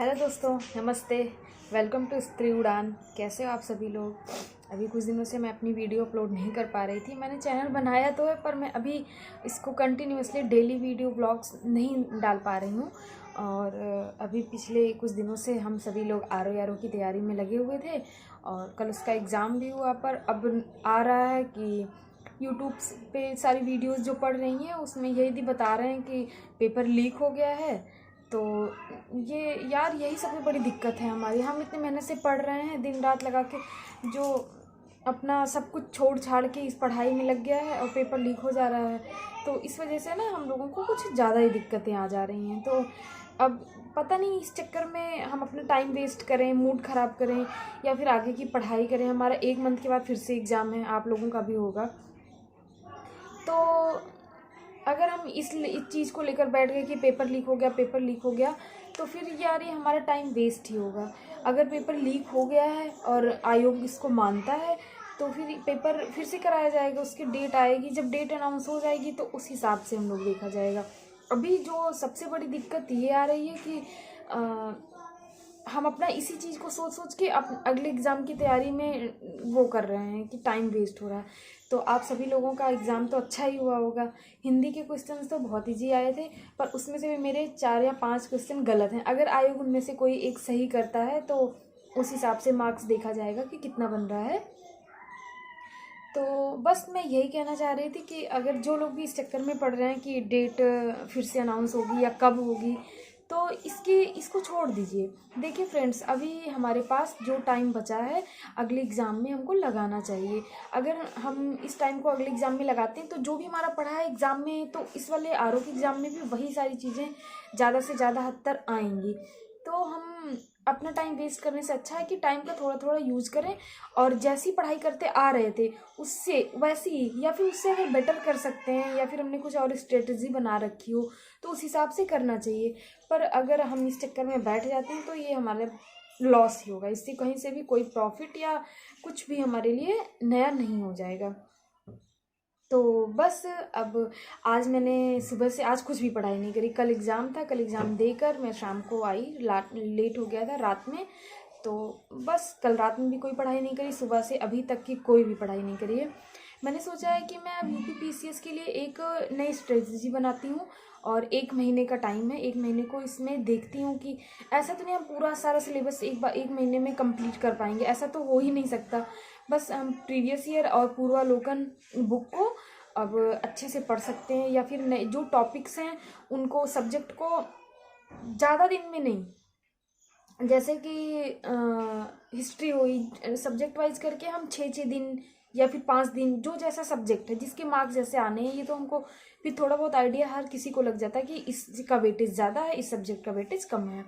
Hello दोस्तों, नमस्ते। Welcome to स्त्री उड़ान। कैसे हो आप सभी लोग। अभी कुछ दिनों से मैं अपनी वीडियो अपलोड नहीं कर पा रही थी। मैंने चैनल बनाया तो है, पर मैं अभी इसको कंटिन्यूअसली डेली वीडियो ब्लॉग्स नहीं डाल पा रही हूँ। और अभी पिछले कुछ दिनों से हम सभी लोग आर की तैयारी में लगे हुए थे और कल उसका एग्ज़ाम भी हुआ। पर अब आ रहा है कि यूट्यूब पे सारी वीडियोस जो पढ़ रही हैं उसमें यही बता रहे हैं कि पेपर लीक हो गया है। तो ये यार यही सबसे बड़ी दिक्कत है हमारी। हम इतने मेहनत से पढ़ रहे हैं, दिन रात लगा के, जो अपना सब कुछ छोड़ छाड़ के इस पढ़ाई में लग गया है और पेपर लीक हो जा रहा है। तो इस वजह से ना हम लोगों को कुछ ज़्यादा ही दिक्कतें आ जा रही हैं। तो अब पता नहीं इस चक्कर में हम अपना टाइम वेस्ट करें, मूड ख़राब करें या फिर आगे की पढ़ाई करें। हमारा 1 मंथ के बाद फिर से एग्ज़ाम है, आप लोगों का भी होगा। तो अगर हम इस चीज़ को लेकर बैठ गए कि पेपर लीक हो गया, तो फिर यार ये हमारा टाइम वेस्ट ही होगा। अगर पेपर लीक हो गया है और आयोग इसको मानता है तो फिर पेपर फिर से कराया जाएगा। उसकी डेट आएगी, जब डेट अनाउंस हो जाएगी तो उस हिसाब से हम लोग देखा जाएगा। अभी जो सबसे बड़ी दिक्कत ये आ रही है कि हम अपना इसी चीज़ को सोच सोच के अगले एग्ज़ाम की तैयारी में वो कर रहे हैं कि टाइम वेस्ट हो रहा है। तो आप सभी लोगों का एग्ज़ाम तो अच्छा ही हुआ होगा। हिंदी के क्वेश्चंस तो बहुत ईजी आए थे, पर उसमें से भी मेरे 4 या 5 क्वेश्चन गलत हैं। अगर आयोग उनमें से कोई एक सही करता है तो उस हिसाब से मार्क्स देखा जाएगा कि कितना बन रहा है। तो बस मैं यही कहना चाह रही थी कि अगर जो लोग भी इस चक्कर में पड़ रहे हैं कि डेट फिर से अनाउंस होगी या कब होगी, तो इसको छोड़ दीजिए। देखिए फ्रेंड्स, अभी हमारे पास जो टाइम बचा है अगले एग्ज़ाम में हमको लगाना चाहिए। अगर हम इस टाइम को अगले एग्ज़ाम में लगाते हैं तो जो भी हमारा पढ़ा है एग्ज़ाम में, तो इस वाले के एग्ज़ाम में भी वही सारी चीज़ें ज़्यादा से ज़्यादा हद तक आएंगी। तो हम अपना टाइम वेस्ट करने से अच्छा है कि टाइम का थोड़ा थोड़ा यूज़ करें और जैसी पढ़ाई करते आ रहे थे उससे वैसी ही या फिर उससे अगर बेटर कर सकते हैं या फिर हमने कुछ और स्ट्रेटजी बना रखी हो तो उस हिसाब से करना चाहिए। पर अगर हम इस चक्कर में बैठ जाते हैं तो ये हमारे लॉस ही होगा। इससे कहीं से भी कोई प्रॉफिट या कुछ भी हमारे लिए नया नहीं हो जाएगा। तो बस अब आज मैंने सुबह से आज कुछ भी पढ़ाई नहीं करी। कल एग्ज़ाम था, कल एग्ज़ाम देकर मैं शाम को आई, लेट हो गया था रात में। तो बस कल रात में भी कोई पढ़ाई नहीं करी, सुबह से अभी तक की कोई भी पढ़ाई नहीं करी है। मैंने सोचा है कि मैं अब UPPCS के लिए एक नई स्ट्रेटजी बनाती हूँ और 1 महीने का टाइम है। 1 महीने को इसमें देखती हूँ कि ऐसा तो नहीं हम पूरा सारा सिलेबस एक महीने में कंप्लीट कर पाएंगे, ऐसा तो हो ही नहीं सकता। बस हम प्रीवियस ईयर और पूर्वालोकन बुक को अब अच्छे से पढ़ सकते हैं या फिर नए जो टॉपिक्स हैं उनको सब्जेक्ट को ज़्यादा दिन में नहीं, जैसे कि हिस्ट्री हुई, सब्जेक्ट वाइज करके हम 6-6 दिन या फिर 5 दिन, जो जैसा सब्जेक्ट है जिसके मार्क्स जैसे आने हैं, ये तो हमको फिर थोड़ा बहुत आइडिया हर किसी को लग जाता है कि इसका वेटेज ज़्यादा है, इस सब्जेक्ट का वेटेज कम है।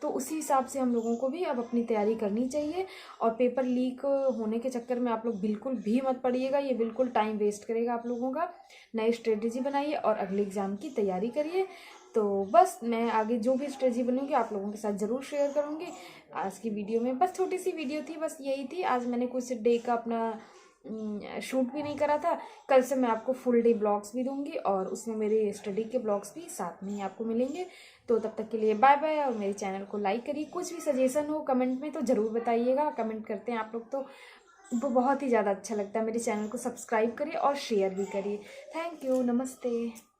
तो उसी हिसाब से हम लोगों को भी अब अपनी तैयारी करनी चाहिए। और पेपर लीक होने के चक्कर में आप लोग बिल्कुल भी मत पड़िएगा, ये बिल्कुल टाइम वेस्ट करेगा आप लोगों का। नई स्ट्रेटेजी बनाइए और अगले एग्ज़ाम की तैयारी करिए। तो बस मैं आगे जो भी स्ट्रेटजी बनूंगी आप लोगों के साथ ज़रूर शेयर करूंगी। आज की वीडियो में बस छोटी सी वीडियो थी, बस यही थी। आज मैंने कुछ डे का अपना शूट भी नहीं करा था। कल से मैं आपको फुल डे ब्लॉग्स भी दूंगी और उसमें मेरे स्टडी के ब्लॉग्स भी साथ में ही आपको मिलेंगे। तो तब तक के लिए बाय बाय और मेरे चैनल को लाइक करिए। कुछ भी सजेशन हो कमेंट में तो ज़रूर बताइएगा। कमेंट करते हैं आप लोग तो वो बहुत ही ज़्यादा अच्छा लगता है। मेरे चैनल को सब्सक्राइब करिए और शेयर भी करिए। थैंक यू, नमस्ते।